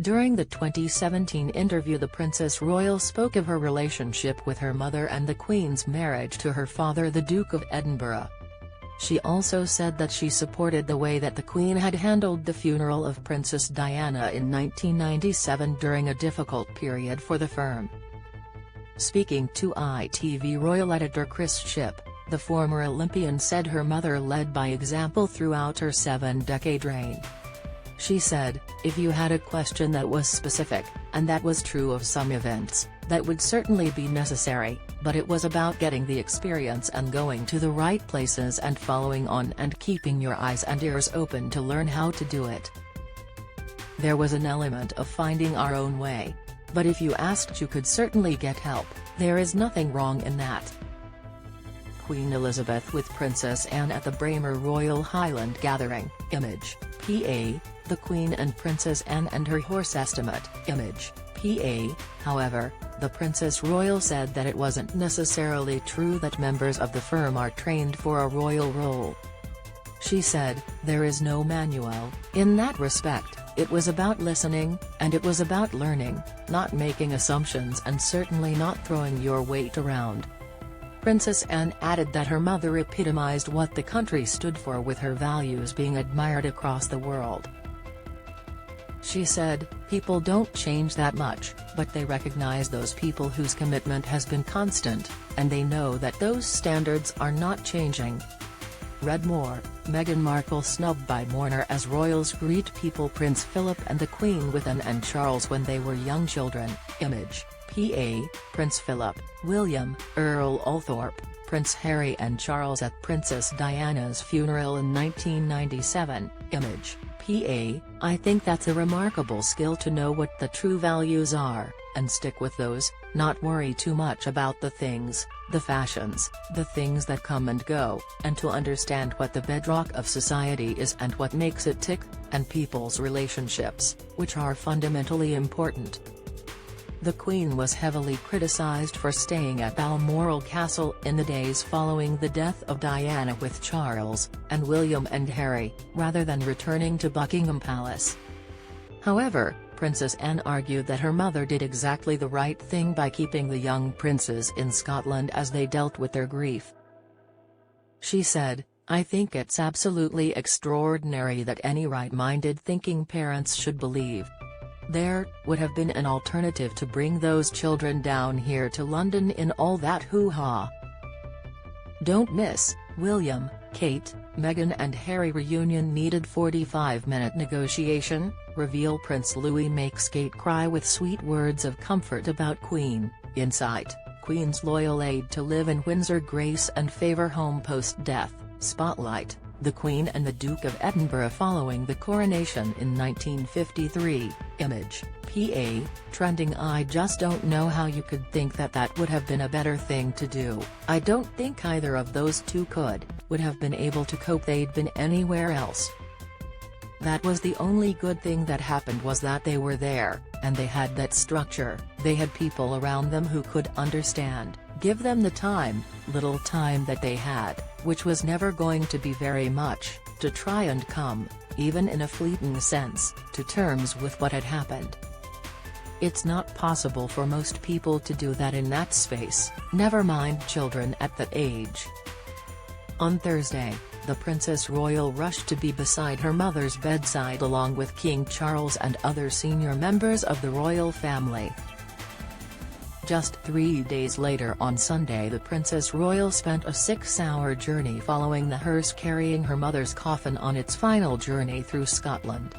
During the 2017 interview, the Princess Royal spoke of her relationship with her mother and the Queen's marriage to her father, the Duke of Edinburgh. She also said that she supported the way that the Queen had handled the funeral of Princess Diana in 1997 during a difficult period for the firm. Speaking to ITV Royal editor Shipp, the former Olympian said her mother led by example throughout her 7-decade reign. She said, "If you had a question that was specific, and that was true of some events, that would certainly be necessary, but it was about getting the experience and going to the right places and following on and keeping your eyes and ears open to learn how to do it. There was an element of finding our own way. But if you asked, you could certainly get help. There is nothing wrong in that." Queen Elizabeth with Princess Anne at the Braemar Royal Highland Gathering, image, PA, the Queen and Princess Anne and her horse estimate, image, PA. However, the Princess Royal said that it wasn't necessarily true that members of the firm are trained for a royal role. She said, "There is no manual, in that respect. It was about listening, and it was about learning, not making assumptions and certainly not throwing your weight around." Princess Anne added that her mother epitomized what the country stood for, with her values being admired across the world. She said, "People don't change that much, but they recognize those people whose commitment has been constant, and they know that those standards are not changing." Read more. Meghan Markle snubbed by mourner as royals greet people. Prince Philip and the Queen with Anne and Charles when they were young children, image, PA, Prince Philip, William, Earl Althorp, Prince Harry and Charles at Princess Diana's funeral in 1997, image, PA. "I think that's a remarkable skill to know what the true values are, and stick with those, not worry too much about the things, the fashions, the things that come and go, and to understand what the bedrock of society is and what makes it tick, and people's relationships, which are fundamentally important." The Queen was heavily criticized for staying at Balmoral Castle in the days following the death of Diana with Charles, and William and Harry, rather than returning to Buckingham Palace. However, Princess Anne argued that her mother did exactly the right thing by keeping the young princes in Scotland as they dealt with their grief. She said, "I think it's absolutely extraordinary that any right-minded thinking parents should believe there would have been an alternative to bring those children down here to London in all that hoo-ha." Don't miss, William, Kate, Meghan and Harry reunion needed 45-minute negotiation, reveal Prince Louis makes Kate cry with sweet words of comfort about Queen, insight, Queen's loyal aide to live in Windsor grace and favour home post-death, spotlight, the Queen and the Duke of Edinburgh following the coronation in 1953, image, PA, trending. "I just don't know how you could think that that would have been a better thing to do. I don't think either of those two would have been able to cope. They'd been anywhere else. That was the only good thing that happened, was that they were there, and they had that structure, they had people around them who could understand, give them the time, little time that they had, which was never going to be very much, to try and come, even in a fleeting sense, to terms with what had happened. It's not possible for most people to do that in that space, never mind children at that age." On Thursday, the Princess Royal rushed to be beside her mother's bedside along with King Charles and other senior members of the royal family. Just 3 days later, on Sunday, the Princess Royal spent a 6-hour journey following the hearse carrying her mother's coffin on its final journey through Scotland.